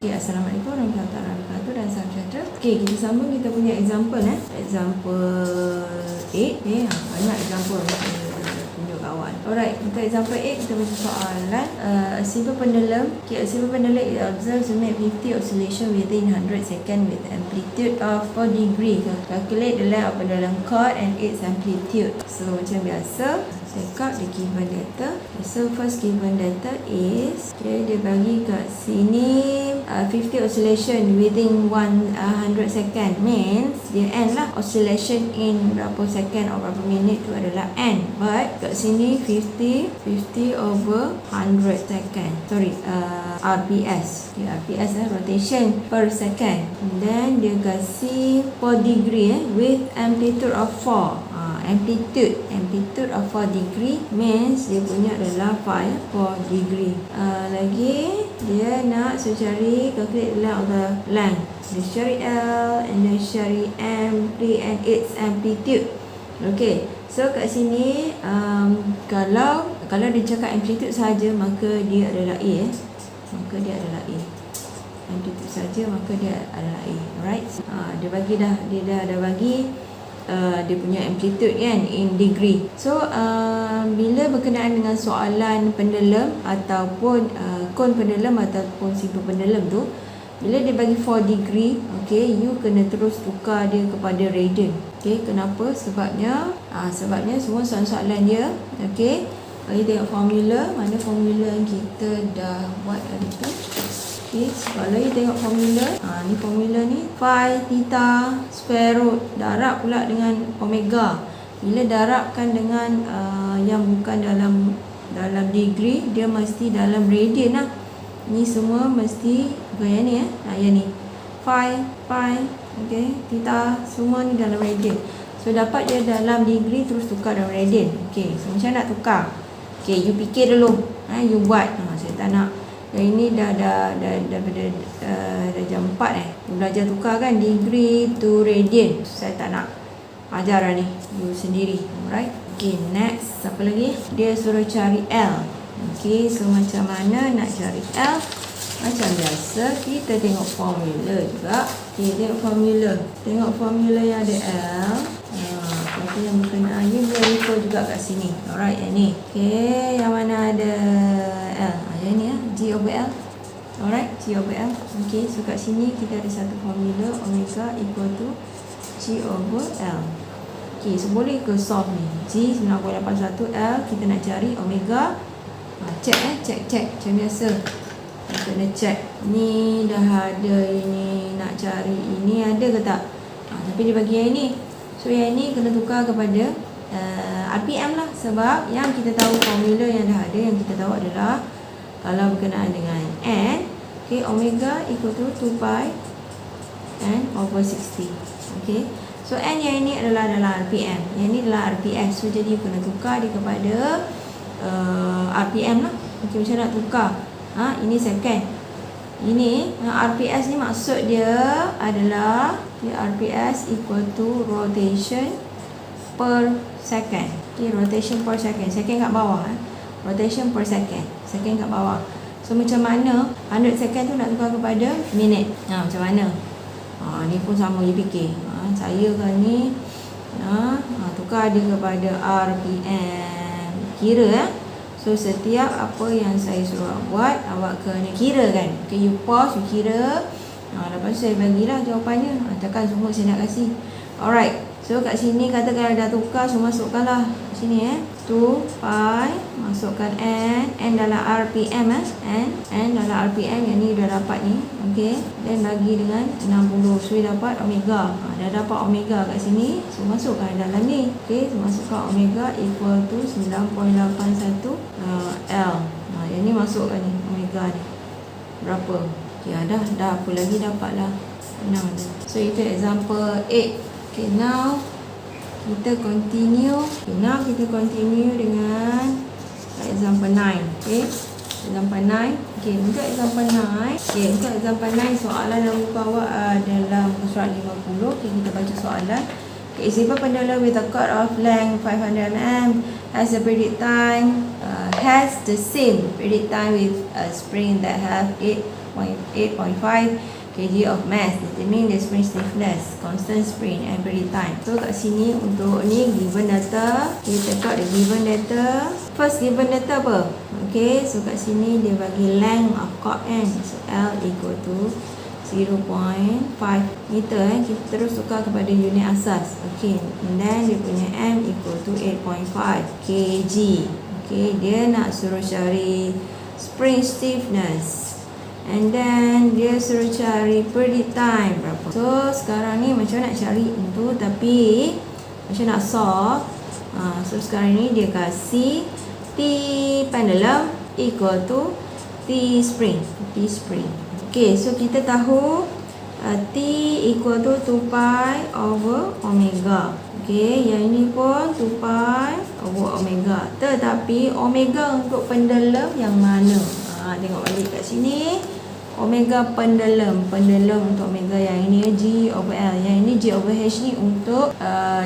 Okay, Assalamualaikum warahmatullahi wabarakatuh dan salam sejahtera. Okay, kita sambung kita punya example example 8. Okay, banyak example tunjuk kawan. Alright, untuk example 8 kita baca soalan. A simple pendulum. Okay, a simple pendulum it observes to make 50 oscillation within 100 second with amplitude of 4 degree. Calculate the length of pendulum cord and its amplitude. So macam biasa, check out the given data. So first given data is, okay, dia bagi kat sini 50 oscillation within 100 second, means dia n lah. Oscillation in berapa second atau berapa minit tu adalah n, but kat sini 50 over 100 second, sorry, RPS. Okay, RPS rotation per second. And then dia kasih 4 degree with amplitude of 4. Amplitude of 4 degree means dia punya adalah 4 degree. Lagi dia nak cari calculate length. Dia cari L and then cari M, P and its amplitude. Okay, so kat sini kalau dia cakap amplitude saja maka dia adalah A. Maka dia adalah A. Amplitude saja maka dia adalah A. Alright. Dia dah bagi dia punya amplitude kan in degree. So bila berkenaan dengan soalan pendulum ataupun kon pendulum ataupun simple pendulum tu, bila dia bagi 4 degree, okay, you kena terus tukar dia kepada radian. Okay, kenapa? Sebabnya semua soalan-soalan dia, okay, kalau tengok formula, mana formula yang kita dah buat tadi tu. Okay, kalau you tengok formula, ni formula ni phi, theta, square root, darab pula dengan omega. Bila darabkan dengan yang bukan dalam degree, dia mesti dalam radian lah. Ni semua mesti bukan yang ni yang ni. Phi, okay, theta, semua ni dalam radian. So dapat dia dalam degree terus tukar dalam radian. Okay, so macam nak tukar? Okay, you fikir dulu. You buat. Saya tak nak. Dan ini dah jam 4 belajar tukar kan degree to radian. Saya tak nak ajar lah ni, you sendiri. Alright. Okay, next apa lagi? Dia suruh cari L. Okay, so macam mana nak cari L? Macam biasa kita tengok formula juga. Okay, tengok formula yang ada L. Tapi yang berkenaan ni boleh refer juga kat sini. Alright, yang ni. Okay, yang mana ada L? Yang ni G over L. Alright, G over L. Okay, so kat sini kita ada satu formula omega equal to G over L. Okay, so boleh ke solve ni? G 9.81 L, kita nak cari omega. Check macam biasa. Kita kena check. Ni dah ada ini, nak cari ini ada ke tak? Tapi dia bagi yang ini. So yang ini kena tukar kepada RPM lah. Sebab yang kita tahu formula yang dah ada, yang kita tahu adalah kalau berkenaan dengan N, okay, omega equal to 2 pi N over 60. Okay, so N yang ini adalah dalam RPM, yang ini adalah RPS. So jadi kena tukar dia kepada RPM lah. Okay, macam nak tukar? Ini second. Ini RPS ni maksud dia adalah RPS equal to rotation per second. Okay, rotation per second. Second kat bawah. Rotation per second. Second kat bawah. So macam mana 100 second tu nak tukar kepada minit? Macam mana? Ni pun sama je fikir. Saya kan ni tukar dia kepada RPM. Kira So setiap apa yang saya suruh buat, awak kena kira kan. Okay, you pause, you kira. Lepas tu saya bagilah jawapannya. Takkan semua saya nak kasih. Alright. So kat sini katakan dah tukar, so masukkanlah sini 2 pi, masukkan N dalam RPM N dalam RPM yang ni dah dapat ni. Okey, dan bagi dengan 60. So dapat omega. Dah dapat omega kat sini. So masukkan dalam ni. Okey, so masukkan omega equal to 9.81 L. Yang ni masukkan ni omega ni. Berapa? Okey, dah apa lagi dapatlah. Senang je. So itu example 8. Okay, now kita continue. Okay, now kita continue dengan example 9. Okay, example 9. Okay, untuk example 9. Okay, untuk example 9 soalan yang muka awak dalam surat 50. Okay, kita baca soalan. Okay, simple pendulum with a cord of length 500 mm has a predict time has the same predict time with a spring that have it 8.5 kg of mass. Determine the spring stiffness, constant spring and ready time. So kat sini untuk ni given data, kita check out the given data. First given data apa? Okay, so kat sini dia bagi length of cord kan. So L equal to 0.5 meter kita terus tukar kepada unit asas. Okay, and then dia punya M equal to 8.5 kg. Okay, dia nak suruh cari spring stiffness. And then dia suruh cari predict time berapa. So sekarang ni macam nak cari itu, tapi macam nak solve. So sekarang ni dia kasih T pendulum equal to T spring. Okay, so kita tahu T equal to 2 pi over omega. Okay, yang ini pun 2 pi over omega. Tetapi omega untuk pendulum yang mana? Tengok balik kat sini. Omega pendulum untuk omega yang ini G over L, yang ini G over H ni untuk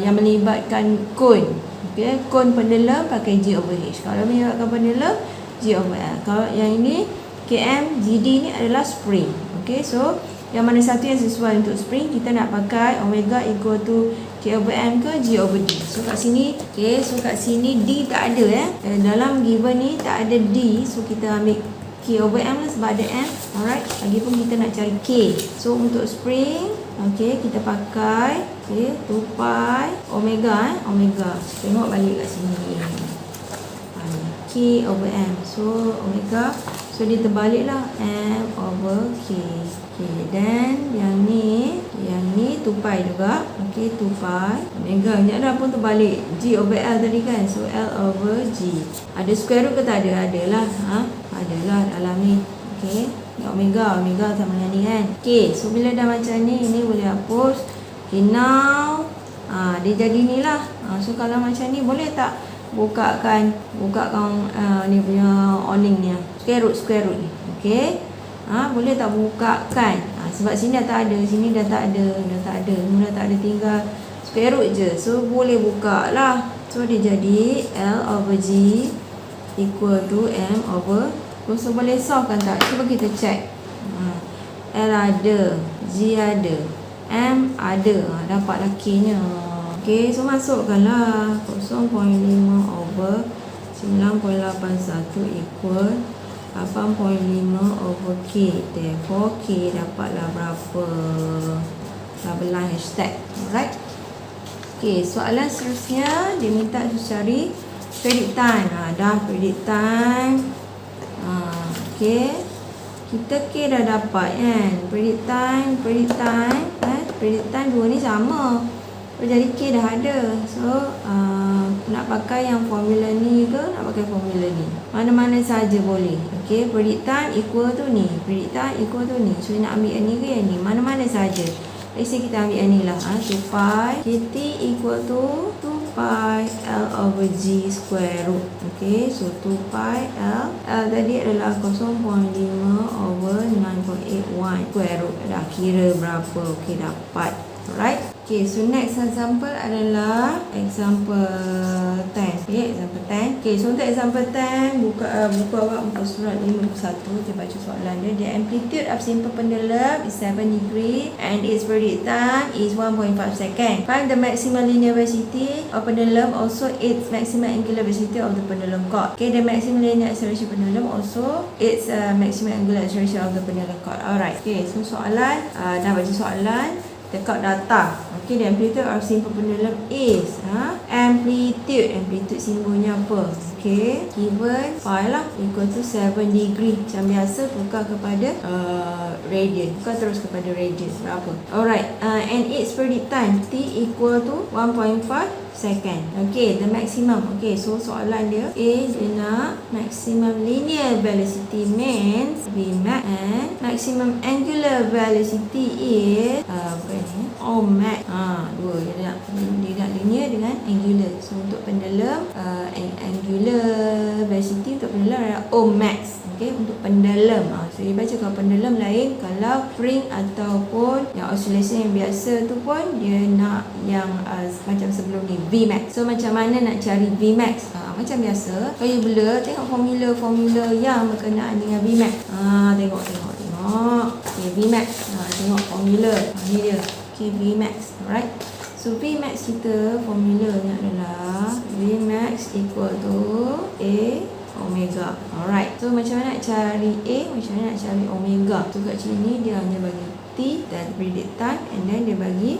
yang melibatkan kon. Okay, kon pendulum pakai G over H. Kalau melibatkan pendulum G over L. Kalau yang ini KM GD ni adalah spring. Okay, so yang mana satu yang sesuai untuk spring, kita nak pakai omega equal to K over M ke G over D. So kat sini, okay, so kat sini D tak ada dalam given ni tak ada D, so kita ambil K over M lah sebab ada M. Alright, lagipun kita nak cari K. So untuk spring, okay, kita pakai 2 pi omega omega. Tengok balik kat sini. K over M. So omega, so dia terbalik lah M over K. Okay, then yang ni 2 pi juga. Okay, 2 pi omega. Ni ada pun terbalik G over L tadi kan. So L over G. Ada square root ke tak ada? Adalah. Adalah dalam ni. Okay, omega sama dengan ni kan. Okay, so bila dah macam ni, ini boleh hapus. Okay, now dia jadi ni lah. So kalau macam ni boleh tak bukakan ni punya awning ni, square root ni. Okay, boleh tak bukakan? Sebab sini dah tak ada, sini dah tak ada, semua dah tak ada, tinggal square root je. So boleh buka lah. So dia jadi L over G equal to M over. So boleh solve kan tak? Cuba kita check. L ada, G ada, M ada, dapatlah K nya. Okay, so masukkanlah 0.5 over 9.81 equal 8.5 over K. Therefore K dapatlah berapa? Labelan hashtag. Alright. Okay, soalan seterusnya dia minta cari predict time. Dah predict time. Okay, kita K dah dapat kan. Predict time dua ni sama. Jadi K dah ada. So nak pakai yang formula ni ke nak pakai formula ni, mana-mana saja boleh. Okay, predict time equal tu ni, so nak ambil yang ni ke yang ni, mana-mana saja. Let's say kita ambil yang ni lah. 2 pi KT equal to 2 pi L over G square root. Okay, so 2 pi L tadi adalah 0.5 over 9.81 square root. Dah kira berapa? Okay, dapat. Alright. Okay, so next example adalah example 10. Okay, example 10. Okay, so untuk example 10, buka awak muka surat 51. Kita baca soalan dia. The amplitude of simple pendulum is 7 degree and its predict time is 1.5 second. Find the maximum linear velocity of pendulum, also its maximum angular velocity of the pendulum cord. Okay, the maximum linear acceleration pendulum, also its maximum angular acceleration of the pendulum cord. Alright. Okay, so soalan, dah baca soalan. Check out data. Okay, the amplitude of simple pendulum is amplitude simbolnya apa? Okay, given pi lah equal to 7 degree. Macam biasa tukar kepada radian. Tukar terus kepada radian. Berapa? Alright, and its predict time T equal to 1.5 second. Okay, the maximum. Okay, so soalan dia dia nak maximum linear velocity means Vmax, and maximum angular velocity is Omax. Dua dia nak linear dengan angular. So untuk pendulum angular velocity untuk pendulum adalah Omax. Okay, untuk pendulum. So dia baca kalau pendulum lain, kalau spring ataupun yang oscillation yang biasa tu pun dia nak yang macam sebelum ni Vmax. So macam mana nak cari Vmax? Macam biasa, kalau you blur, tengok formula yang berkenaan dengan Vmax. Tengok. Okay, Vmax. Tengok formula. Ni dia. Okay, Vmax. Alright. So Vmax kita formulanya adalah Vmax equal to A omega. Alright. So macam mana nak cari A, macam mana nak cari omega. So kat sini dia hanya bagi T dan predict time, and then dia bagi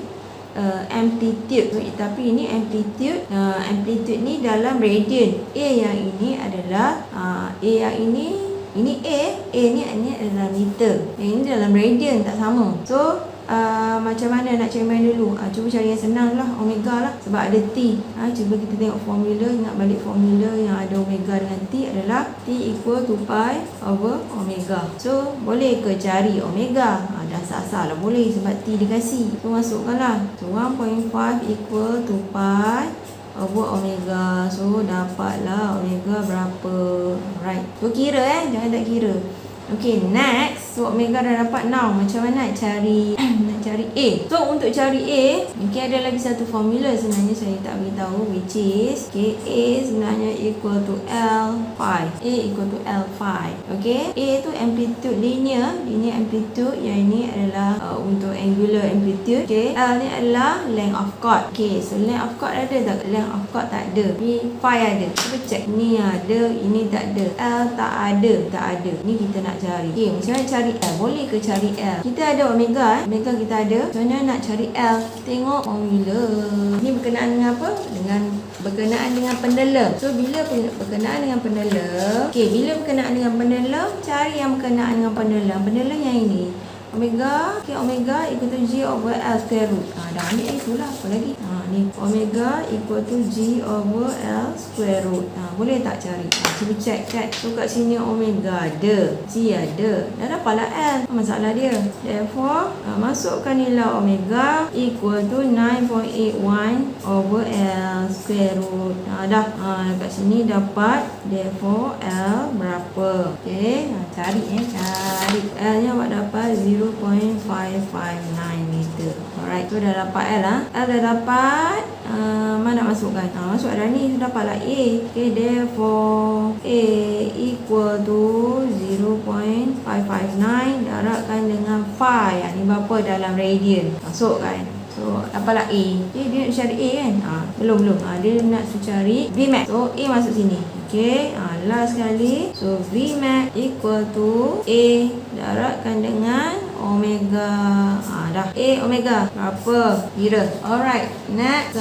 amplitude. So, tapi ini amplitude ni dalam radian. A yang ini adalah A yang ini A ni adalah meter. Yang ini dalam radian, tak sama. So macam mana nak cari mana dulu? Cuba cari yang senang lah, omega lah, sebab ada T. Cuba kita tengok formula, ingat balik formula yang ada omega dengan T adalah T equal to pi over omega. So boleh ke cari omega? Dah sah-sah lah, boleh sebab T dikasih. So masukkanlah. So 1.5 equal to pi over omega. So dapatlah omega berapa. Right. So kira jangan tak kira. Okay, next. So omega dah dapat now. Macam mana nak cari nak cari A? So untuk cari A, okay, ada lagi satu formula sebenarnya saya tak beritahu, which is okay, A sebenarnya equal to L phi. A equal to L phi. Okay, A tu amplitude linear amplitude. Yang ini adalah untuk angular amplitude. Okay, L ni adalah length of chord. Okay, so length of chord ada tak? Length of chord tak ada. Ni phi ada. Cuba check. Ni ada, ini tak ada. L tak ada. Ni kita nak cari. Okay, macam mana cari L? Boleh ke cari L? Kita ada omega, omega kita ada. Macam mana nak cari L? Tengok formula. Ini berkenaan dengan apa? Berkenaan dengan pendela. So bila berkenaan dengan pendela, okay, bila berkenaan dengan pendela, cari yang berkenaan dengan pendela. Pendela yang ini. Omega, okay, omega equal to G over L square root. Dah ambil itulah, apa lagi? Ni omega equal to G over L square root. Boleh tak cari? Cuba check kan. So kat sini omega ada, G ada. Dah dapatlah L. Masalah dia. Therefore, masukkan nilai omega equal to 9.81 over L square root. Dah. Kat sini dapat. Therefore, L berapa? Okay. Cari L nya awak dapat 0.559 meter. Alright, so dah dapat L lah. L dah dapat. Mana masukkan? Masuk dah ni, dapatlah A. Okay, therefore A equal to 0.559 darabkan dengan phi. Ni berapa dalam radian? Masukkan. So dapatlah A. Okay, dia nak cari A kan? Belum. Dia nak cari Vmax. So A masuk sini. Okay, last sekali. So Vmax equal to A darabkan dengan omega. Dah. A omega berapa? Kira. Alright, next.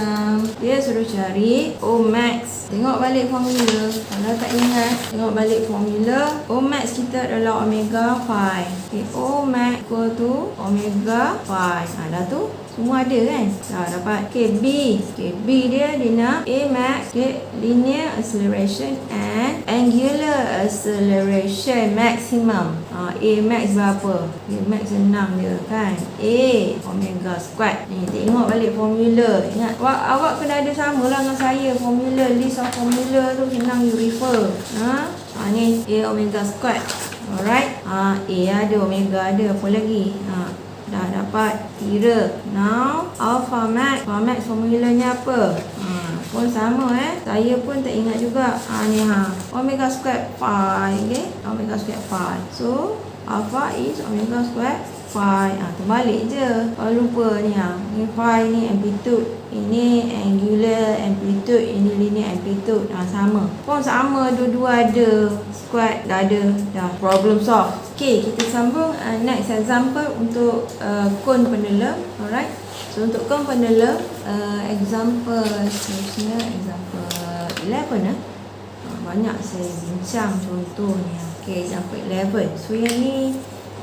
Dia suruh cari Omax. Tengok balik formula. Kalau tak ingat, tengok balik formula. Omax kita adalah omega phi. Okay, Omax equal to omega phi. Dah tu. Semua ada kan? Dah dapat. Okay, B. Okay, B dia nak A max. Okay, linear acceleration and angular acceleration maximum. A max berapa? A max 6 dia kan? A omega squared. Ni tengok balik formula. Ingat, awak kena ada sama lah dengan saya. Formula, list of formula tu senang you refer. Ni A omega squared. Alright. A ada, omega ada. Apa lagi? Dah dapat. Kira. Now alpha max. Alpha max formulanya apa? Pun sama saya pun tak ingat juga. Ni omega squared phi. Okay, omega squared phi. So alpha is omega squared phi. Terbalik je. Kalau lupa ni ni phi ni amplitude, ini angular amplitude, ini linear amplitude. Sama. Pun sama, dua-dua ada. Squared dah ada. Dah. Problem solve. Okay, kita sambung next example untuk cone pendulum. Alright. So untuk cone pendulum, example seterusnya, example 11 banyak saya bincang contohnya. Okay, example 11. So yang ni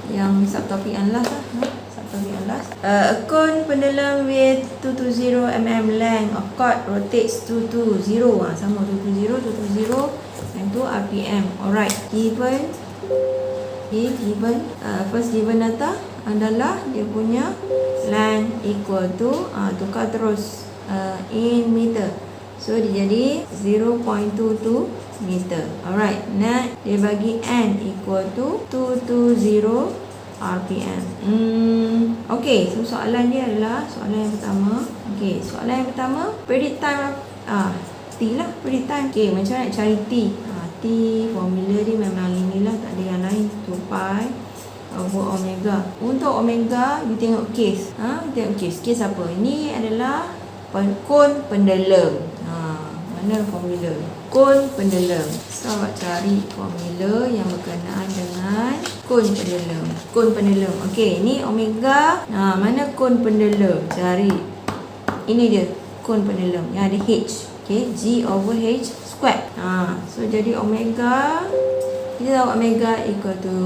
yang subtopik yang last lah. Subtopik yang last. A cone pendulum with 220 mm length of chord rotates 220. Sama 220 and 2 rpm. Alright. Given first given data adalah dia punya length equal to tukar terus in meter. So dia jadi 0.22 meter. Alright. Next dia bagi n equal to 220 rpm. Okay, so soalan dia adalah soalan yang pertama. Okay, soalan yang pertama, predict time T lah, predict time. Okay, macam mana nak cari T? T formula dia memang inilah, tak ada yang lain. 2 pi over omega. Untuk omega, you tengok case. Tengok case. Case apa? Ini adalah kon pendalam. Mana formula? Kon pendalam. So, awak cari formula yang berkenaan dengan kon pendalam. Kon pendalam. Okey, ni omega. Mana kon pendalam? Cari. Ini dia, kon pendalam yang ada H. Okey, G over H square. So jadi omega, kita tahu omega equal to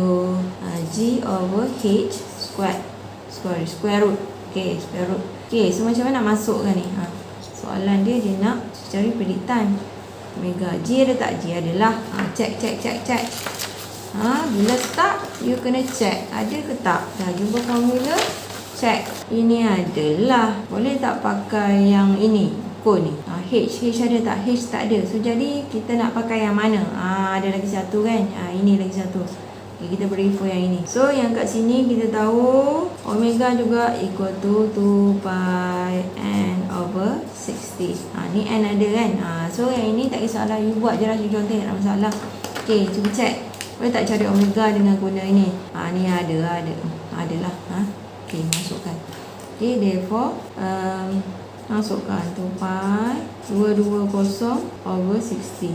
G over H square. Square root. Okey, square root. Okey, so macam mana nak masukkan ni? Soalan dia nak cari prediktan. Omega G ada tak? G adalah. Check. Bila start, you kena check ada ke tak. Dah jumpa formula, check. Ini adalah. Boleh tak pakai yang ini? Kon ni. H ada tak? H tak ada. So jadi kita nak pakai yang mana? Ada lagi satu kan? Ini lagi satu. Okay, kita prefer yang ini. So yang kat sini kita tahu omega juga equal to 2 pi n over 60. Ni n ada kan? So yang ini tak kisahlah, you buat je lah, you contoh, tak ada masalah. Okay, cuba check. Boleh tak cari omega dengan guna ini? Ni adalah. Okay, masukkan. Okay, therefore masukkan 2 pi 220 over 60.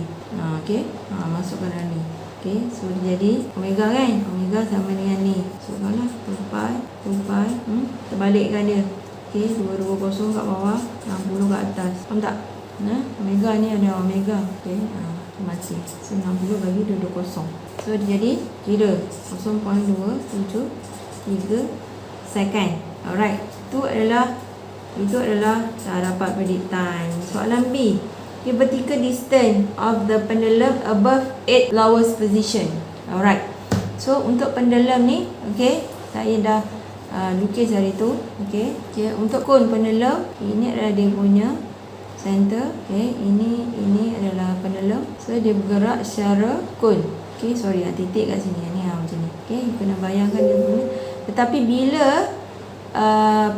Okay, masukkan dalam ni. Okay, so jadi omega kan? Omega sama dengan ni. Masukkanlah 2 pi. Terbalikkan dia. Okay, 220 kat bawah, 60 kat atas. Faham tak? Omega ni ada omega. Okay, mati. So 60 bagi 220. So dia jadi kira 0.273 second. Alright, itu adalah cara dapat prediktan. Soalan B. The vertical distance of the pendulum above its lowest position. Alright. So untuk pendulum ni, okay, saya dah lukis hari tu. Okay. Untuk kon pendulum, ini adalah dia punya center. Okay. Ini adalah pendulum. So dia bergerak secara kon. Okay. Sorry, titik kat sini. Ni macam ni. Okay. You kena bayangkan dia punya. Tetapi bila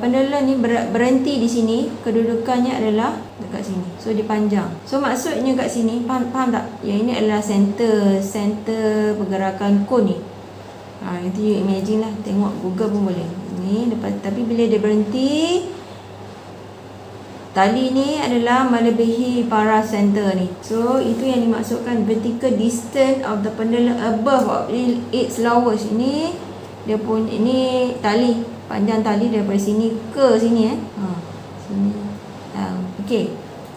pendulum ni berhenti di sini, kedudukannya adalah dekat sini. So dia panjang. So maksudnya kat sini, faham tak? Yang ini adalah center pergerakan kon ni. Itu you imagine lah, tengok Google pun boleh. Ni lepas, tapi bila dia berhenti, tali ni adalah melebihi para center ni. So itu yang dimaksudkan vertical distance of the pendulum above its lowest. Ini dia pun, ini tali, panjang tali daripada sini ke sini sini. Okay.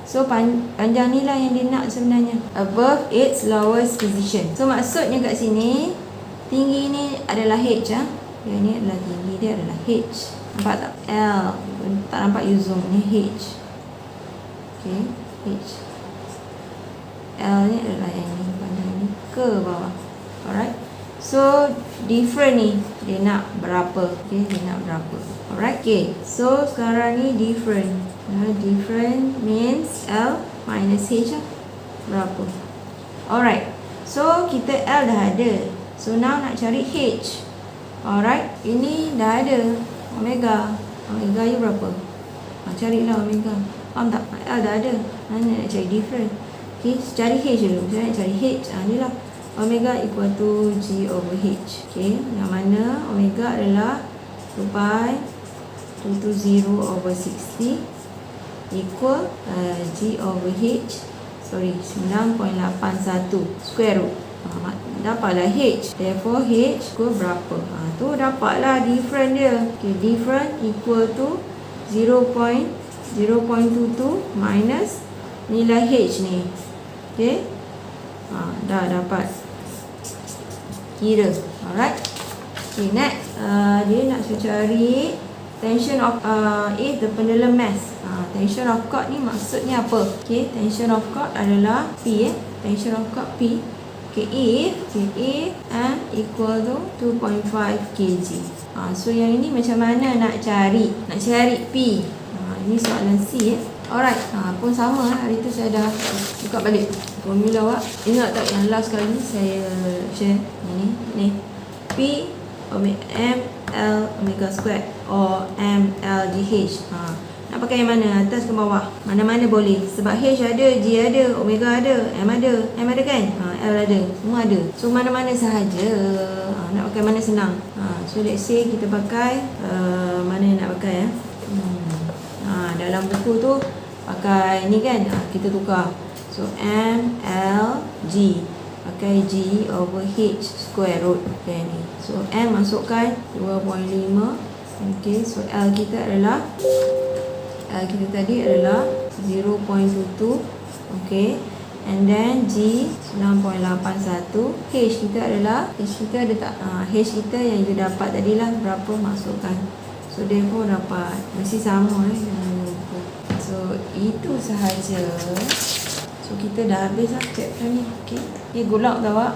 So panjang ni lah yang dia nak sebenarnya. Above its lowest position. So maksudnya kat sini, tinggi ni adalah H. Yang ni adalah tinggi dia adalah H. Nampak tak? L. Tak nampak you zoom. Ni H. Okay. H. L ni adalah yang ni. Panjang ni ke bawah. Alright. So different ni dia nak berapa? Okay, dia nak berapa? Alright. Okay, so sekarang ni different. Different means L minus H lah. Berapa? Alright. So kita L dah ada. So now nak cari H. Alright. Ini dah ada omega. Omega you berapa? Carilah omega. Faham tak? L dah ada. Nak cari different. Okay, cari H dulu. Saya nak cari H. Ni lah. Omega equal to G over H. Okay, yang mana omega adalah 2 pi 220 over 60 equal G over H. Sorry, 9.81 square root. Dapatlah H. Therefore H equal berapa? Tu dapatlah different dia. Okay, different equal to 0.22 minus nilai H ni. Okay, dah dapat kira. Alright. Okay, next dia nak cari tension of if the pendulum mass. Tension of cord ni maksudnya apa? Okay, tension of cord adalah P. Tension of cord P. Okay, if M equal to 2.5 kg. So yang ini macam mana nak cari? Nak cari P. Ini soalan C. Alright, pun sama hari tu saya dah buka balik formula awak. Ingat tak yang last kali saya share ni P M L omega square or M L G H. Nak pakai yang mana? Atas ke bawah? Mana-mana boleh. Sebab H ada, G ada, omega ada, M ada kan? L ada. Semua ada. So mana-mana sahaja. nak pakai mana senang. So let's say kita pakai mana yang nak pakai ya. Dalam buku tu pakai ni kan, kita tukar. So M, L, G, pakai G over H square root. Okay, ni. So M masukkan 2.5. Okay, so L kita adalah kita tadi adalah 0.22. Okay, and then G 6.81. H kita adalah H kita yang you dapat tadi lah, berapa masukkan. So therefore dapat masih sama dengan buku. So itu sahaja. So kita dah habis lah chapter ni. Okay, good luck tau awak.